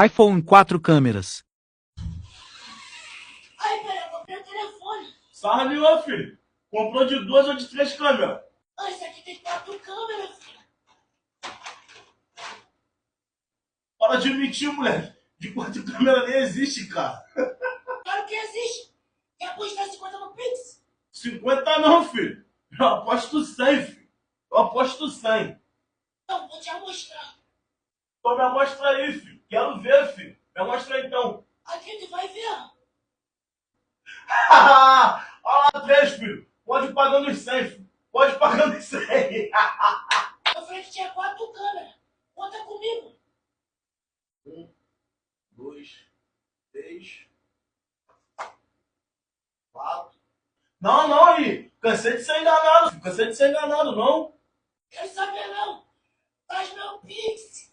iPhone 4 câmeras. Ai, pera, eu comprei o telefone. Sarra nenhuma, filho. Comprou de 2 ou de 3 câmeras? Ai, esse aqui tem 4 câmeras, filho. Para de mentir, moleque. De 4 câmeras nem existe, cara. Claro que existe. Quer apostar 50 no Pix? 50 não, filho. Eu aposto 100, filho. Eu aposto 100. Então, vou te amostrar. Então me amostra aí, filho. Quero ver, filho. Me amostra aí, então. Aqui tu vai ver. Olha lá, 3, filho. Pode ir pagando os 100, filho. Pode ir pagando os 100. Eu falei que tinha 4 câmeras. Conta comigo. 1, 2, 3, 4. Não, não, aí. Cansei de ser enganado, filho. Cansei de ser enganado, não. Quero saber não. Faz meu Pix.